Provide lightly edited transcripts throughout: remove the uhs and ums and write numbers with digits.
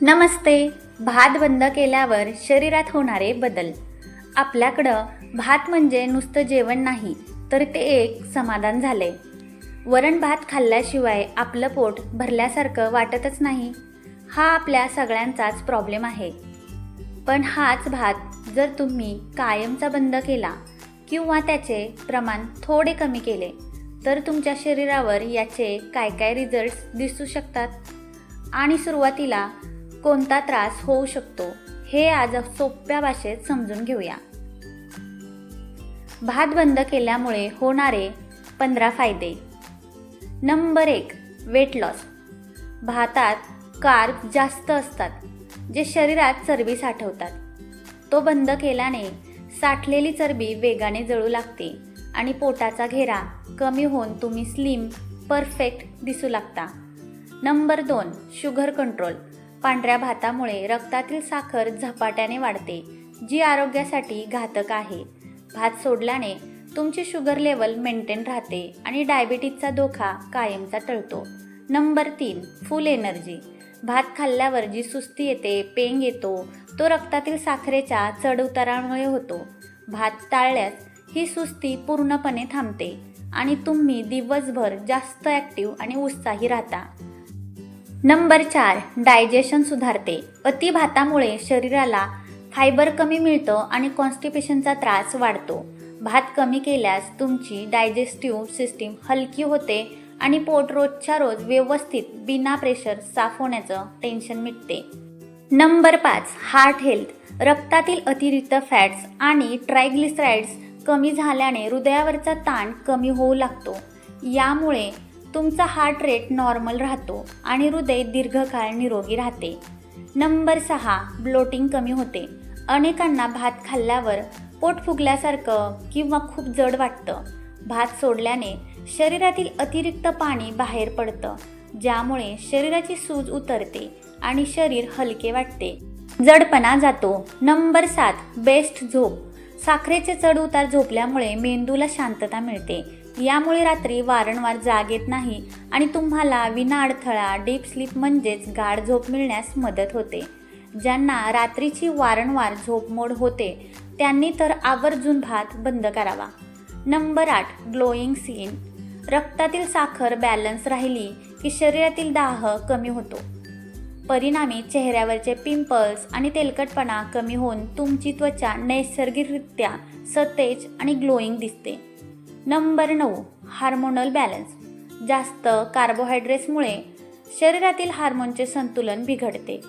नमस्ते. भात बंद केल्यावर शरीरात होणारे बदल. आपल्याकडं भात म्हणजे नुसतं जेवण नाही, तर ते एक समाधान झाले. वरण भात खाल्ल्याशिवाय आपलं पोट भरल्यासारखं वाटतच नाही. हा आपल्या सगळ्यांचाच प्रॉब्लेम आहे. पण हाच भात जर तुम्ही कायमचा बंद केला किंवा त्याचे प्रमाण थोडे कमी केले, तर तुमच्या शरीरावर याचे काय काय रिझल्ट्स दिसू शकतात आणि सुरुवातीला कोणता त्रास होऊ शकतो हे आज सोप्या भाषेत समजून घेऊया. भात बंद केल्यामुळे होणारे 15 फायदे. Number 1, weight loss. भातात कार्ब जास्त असतात, जे शरीरात चरबी साठवतात. तो बंद केल्याने साठलेली चरबी वेगाने जळू लागते आणि पोटाचा घेरा कमी होऊन तुम्ही स्लिम, परफेक्ट दिसू लागता. Number 2, sugar control. पांढऱ्या भातामुळे रक्तातील साखर झपाट्याने वाढते, जी आरोग्यासाठी घातक आहे. भात सोडल्याने तुमची शुगर लेवल मेंटेन राहते आणि डायबिटीजचा धोका कायमचा टळतो. नंबर 3, फुल एनर्जी. भात खाल्ल्यावर जी सुस्ती येते, पेंग येतो, तो रक्तातील साखरेच्या चढउतारामुळे होतो. भात टाळल्यास ही सुस्ती पूर्णपणे थांबते आणि तुम्ही दिवसभर जास्त ॲक्टिव्ह आणि उत्साही राहता. नंबर 4, डायजेशन सुधारते. अति भातामुळे शरीराला फायबर कमी मिळतं आणि कॉन्स्टिपेशनचा त्रास वाढतो. भात कमी केल्यास तुमची डायजेस्टिव्ह सिस्टीम हलकी होते आणि पोट रोजच्या रोज व्यवस्थित बिना प्रेशर साफ होण्याचं टेन्शन मिटते. Number 5, heart health. रक्तातील अतिरिक्त फॅट्स आणि ट्रायग्लिसराइड्स कमी झाल्याने हृदयावरचा ताण कमी होऊ लागतो. यामुळे तुमचा हार्ट रेट नॉर्मल राहतो आणि हृदय दीर्घकाळ निरोगी राहते. नंबर 6, ब्लोटिंग कमी होते. अनेकांना भात खाल्ल्यावर पोट फुगल्यासारखं किंवा खूप जड वाटतं. भात सोडल्याने शरीरातील अतिरिक्त पाणी बाहेर पडतं, ज्यामुळे शरीराची सूज उतरते आणि शरीर हलके वाटते, जडपणा जातो. नंबर 7, बेस्ट झोप. साखरेचे चढउतार झोपल्यामुळे मेंदूला शांतता मिळते. यामुळे रात्री वारंवार जाग येत नाही आणि तुम्हाला विनाअडथळा डीप स्लीप म्हणजेच गाढ झोप मिळण्यास मदत होते. ज्यांना रात्रीची वारंवार झोपमोड होते त्यांनी तर आवर्जून भात बंद करावा. Number 8, glowing skin. रक्तातील साखर बॅलन्स राहिली की शरीरातील दाह कमी होतो. परिणामी चेहऱ्यावरचे पिंपल्स आणि तेलकटपणा कमी होऊन तुमची त्वचा नैसर्गिकरित्या सतेज आणि ग्लोईंग दिसते. Number 9, hormonal balance. जास्त कार्बोहायड्रेट्समुळे शरीरातील हार्मोनचे संतुलन बिघडते.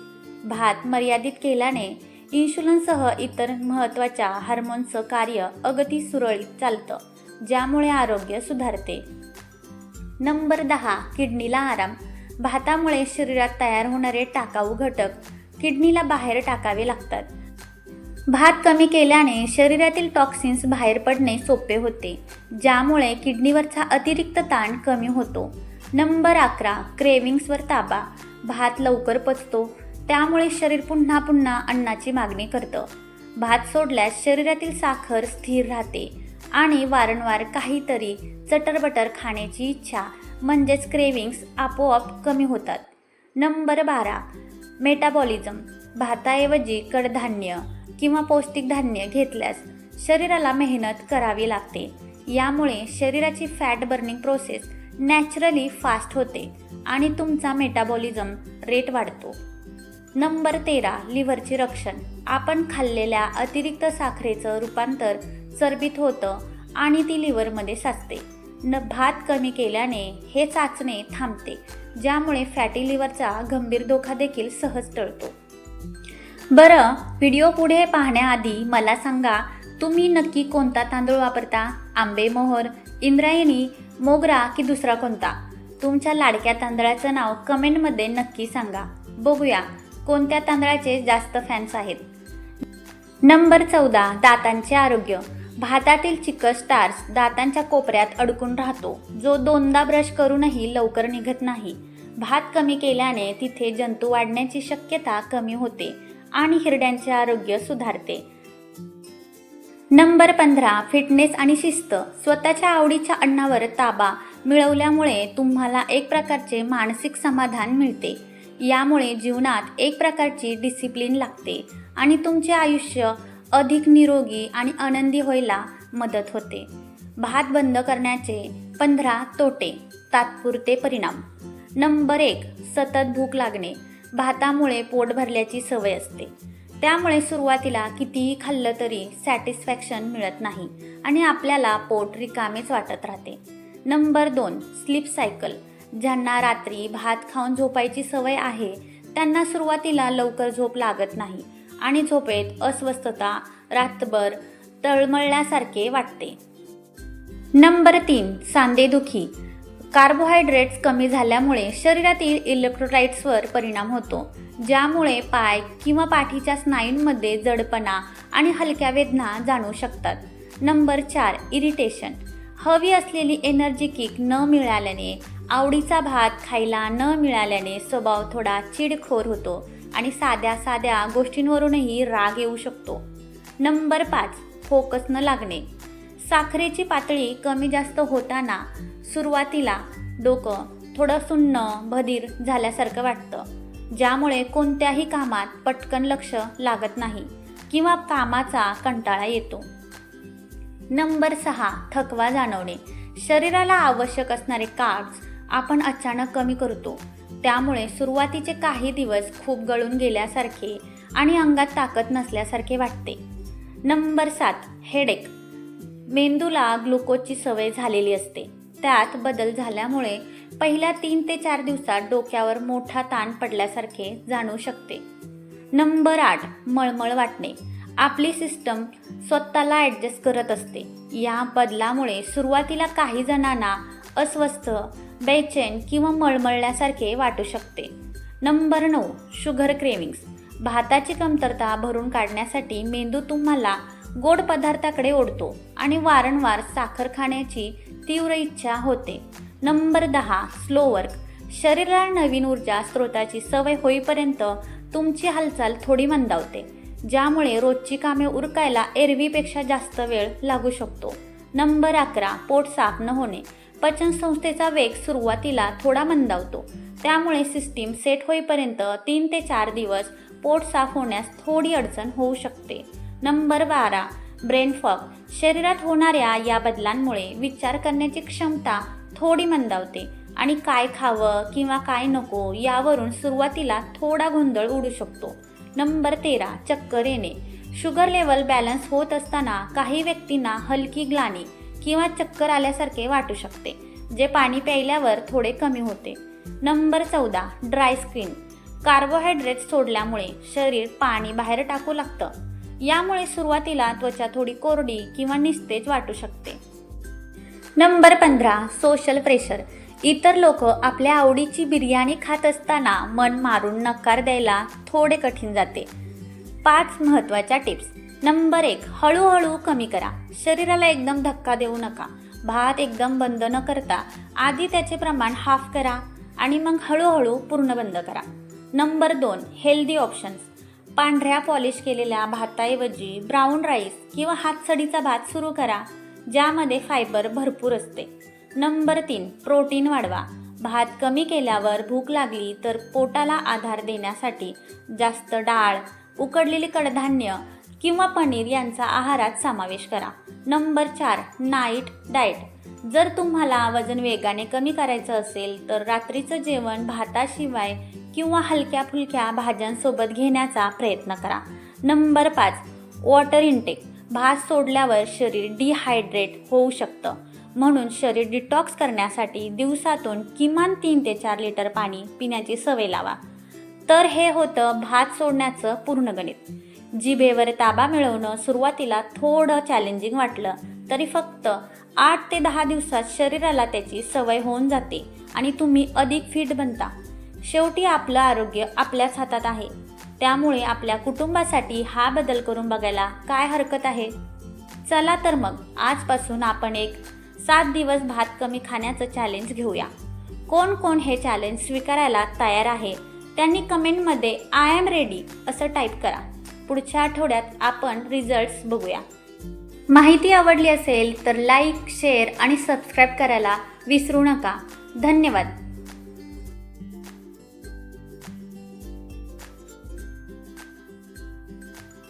भात मर्यादित केल्याने इन्शुलिनसह इतर महत्त्वाच्या हार्मोन्सचं कार्य अगदी सुरळीत चालतं, ज्यामुळे आरोग्य सुधारते. नंबर 10, किडनीला आराम. भातामुळे शरीरात तयार होणारे टाकाऊ घटक किडनीला बाहेर टाकावे लागतात. भात कमी केल्याने शरीरातील टॉक्सिन्स बाहेर पडणे सोपे होते, ज्यामुळे किडनीवरचा अतिरिक्त ताण कमी होतो. नंबर 11, क्रेविंग्सवर ताबा. भात लवकर पचतो, त्यामुळे शरीर पुन्हा पुन्हा अन्नाची मागणी करतं. भात सोडल्यास शरीरातील साखर स्थिर राहते आणि वारंवार काहीतरी चटरबटर खाण्याची इच्छा म्हणजेच क्रेविंग्स आपोआप कमी होतात. Number 12, metabolism. भाताऐवजी कडधान्य किंवा पौष्टिक धान्य घेतल्यास शरीराला मेहनत करावी लागते. यामुळे शरीराची fat burning process naturally fast होते आणि तुमचा मेटाबॉलिझम रेट वाढतो. नंबर 13, लिव्हरचे रक्षण. आपण खाल्लेल्या अतिरिक्त साखरेचं रूपांतर चरबीत होतं आणि ती लिव्हरमध्ये साचते. भात कमी केल्याने हे साचणे थांबते, ज्यामुळे फॅटी लिव्हरचा गंभीर धोका देखील सहज टळतो. बरं, व्हिडिओ पुढे पाहण्याआधी मला सांगा, तुम्ही नक्की कोणता तांदूळ वापरता? आंबेमोहोर, इंद्रायणी, मोगरा की दुसरा कोणता? तुमच्या लाडक्या तांदळाचं नाव कमेंटमध्ये नक्की सांगा. बघूया कोणत्या तांदळाचे जास्त फॅन्स आहेत. नंबर 14, दातांचे आरोग्य. भातातील चिकट स्टार्च दातांच्या कोपऱ्यात अडकून राहतो, जो दोनदा ब्रश करूनही लवकर निघत नाही. भात कमी केल्याने तिथे जंतू वाढण्याची शक्यता कमी होते आणि हिरड्यांचे आरोग्य सुधारते. नंबर 15, फिटनेस आणि शिस्त. स्वतःच्या आवडीच्या अन्नावर ताबा मिळवल्यामुळे तुम्हाला एक प्रकारचे मानसिक समाधान मिळते. यामुळे जीवनात एक प्रकारची डिसिप्लिन लागते आणि तुमचे आयुष्य अधिक निरोगी आणि आनंदी व्हायला मदत होते. भात बंद करण्याचे 15 तोटे, तात्पुरते परिणाम. नंबर 1, सतत भूक लागणे. भातामुळे पोट भरल्याची सवय असते, त्यामुळे सुरुवातीला कितीही खाल्लं तरी सॅटिस्फॅक्शन मिळत नाही आणि आपल्याला पोट रिकामेच वाटत राहते. Number 2, sleep cycle. ज्यांना रात्री भात खाऊन झोपायची सवय आहे त्यांना सुरुवातीला लवकर झोप लागत नाही आणि झोपेत अस्वस्थता, रात्रभर तळमळल्यासारखे वाटते. नंबर 3, सांधेदुखी. कार्बोहायड्रेट्स कमी झाल्यामुळे शरीरातील इलेक्ट्रोलाइट्सवर परिणाम होतो, ज्यामुळे पाय किंवा पाठीच्या स्नायूंमध्ये जडपणा आणि हलक्या वेदना जाणवू शकतात. Number 4, irritation. हवी असलेली एनर्जी किक न मिळाल्याने, आवडीचा भात खायला न मिळाल्याने स्वभाव थोडा चिडखोर होतो आणि साध्या साध्या गोष्टींवरूनही राग येऊ शकतो. नंबर 5, फोकस न लागणे. साखरेची पातळी कमी जास्त होताना सुरुवातीला डोकं थोडं सुन्न, बधीर झाल्यासारखं वाटतं, ज्यामुळे कोणत्याही कामात पटकन लक्ष लागत नाही किंवा कामाचा कंटाळा येतो. नंबर 6, थकवा जाणवणे. शरीराला आवश्यक असणारे कार्ब्स आपण अचानक कमी करतो, त्यामुळे सुरुवातीचे काही दिवस खूप गळून गेल्यासारखे आणि अंगात ताकद नसल्यासारखे वाटते. Number 7, headache. मेंदूला ग्लुकोजची सवय झालेली असते, त्यात बदल झाल्यामुळे पहिल्या 3 ते 4 दिवसात डोक्यावर मोठा ताण पडल्यासारखे जाणवू शकते. नंबर 8, मळमळ वाटणे. आपली सिस्टम स्वतःला ॲडजस्ट करत असते. या बदलामुळे सुरुवातीला काही जणांना अस्वस्थ, बेचैन किंवा मळमळल्यासारखे वाटू शकते. Number 9, sugar cravings. भाताची कमतरता भरून काढण्यासाठी मेंदू तुम्हाला गोड पदार्थाकडे ओढतो आणि वारंवार साखर खाण्याची तीव्र इच्छा होते. Number 10, slow work. शरीराला नवीन ऊर्जा स्रोताची सवय होईपर्यंत तुमची हालचाल थोडी मंदावते, ज्यामुळे रोजची कामे उरकायला एरवीपेक्षा जास्त वेळ लागू शकतो. नंबर 11, पोट साफ न होणे. पचनसंस्थेचा वेग सुरुवातीला थोडा मंदावतो, त्यामुळे सिस्टीम सेट होईपर्यंत 3 ते 4 दिवस पोट साफ होण्यास थोडी अडचण होऊ शकते. Number 12, brain fog. शरीरात होणाऱ्या या बदलांमुळे विचार करण्याची क्षमता थोडी मंदावते आणि काय खावं किंवा काय नको यावरून सुरुवातीला थोडा गोंधळ उडू शकतो. नंबर 13, चक्कर येणे. शुगर लेवल बॅलन्स होत असताना काही व्यक्तींना हलकी ग्लानी किंवा चक्कर आल्यासारखे वाटू शकते, जे पाणी प्यायल्यावर थोडे कमी होते. Number 14, dry skin. कार्बोहायड्रेट्स सोडल्यामुळे शरीर पाणी बाहेर टाकू लागतं, यामुळे सुरुवातीला त्वचा थोडी कोरडी किंवा निस्तेज वाटू शकते. Number 15, social pressure. इतर लोक आपल्या आवडीची बिर्याणी खात असताना मन मारून नकार द्यायला थोडे कठीण जाते. 5 महत्त्वाच्या टिप्स. नंबर 1, हळूहळू कमी करा. शरीराला एकदम धक्का देऊ नका. भात एकदम बंद न करता आधी त्याचे प्रमाण हाफ करा आणि मग हळूहळू पूर्ण बंद करा. Number 2, healthy options. पांढऱ्या पॉलिश केलेल्या भाताऐवजी ब्राऊन राईस किंवा हातसडीचा भात सुरू करा, ज्यामध्ये फायबर भरपूर असते. नंबर 3, प्रोटीन वाढवा. भात कमी केल्यावर भूक लागली तर पोटाला आधार देण्यासाठी जास्त डाळ, उकडलेली कडधान्य किंवा पनीर यांचा आहारात समावेश करा. Number 4, night diet. जर तुम्हाला वजन वेगाने कमी करायचं असेल तर रात्रीचं जेवण भाताशिवाय किंवा हलक्या फुलक्या भाज्यांसोबत घेण्याचा प्रयत्न करा. Number 5, water intake. भात सोडल्यावर शरीर डिहायड्रेट होऊ शकतं, म्हणून शरीर डिटॉक्स करण्यासाठी दिवसातून किमान 3 ते 4 लिटर पाणी पिण्याची सवय लावा. तर हे होतं भात सोडण्याचं पूर्ण गणित. जिभेवर ताबा मिळवणं सुरुवातीला थोडं चॅलेंजिंग वाटलं तरी फक्त 8 ते 10 दिवसात शरीराला त्याची सवय होऊन जाते आणि तुम्ही अधिक फिट बनता. शेवटी आपलं आरोग्य आपल्याच हातात आहे, त्यामुळे आपल्या कुटुंबासाठी हा बदल करून बघायला काय हरकत आहे. चला तर मग आजपासून आपण एक 7 दिवस भात कमी खाण्याचं चॅलेंज घेऊया. कोण कोण हे चॅलेंज स्वीकारायला तयार आहे त्यांनी कमेंटमध्ये आय एम रेडी असं टाईप करा. पुढच्या आठवड्यात आपण रिझल्ट्स बघूया. माहिती आवडली असेल तर लाईक, शेअर आणि सबस्क्राईब करायला विसरू नका. धन्यवाद.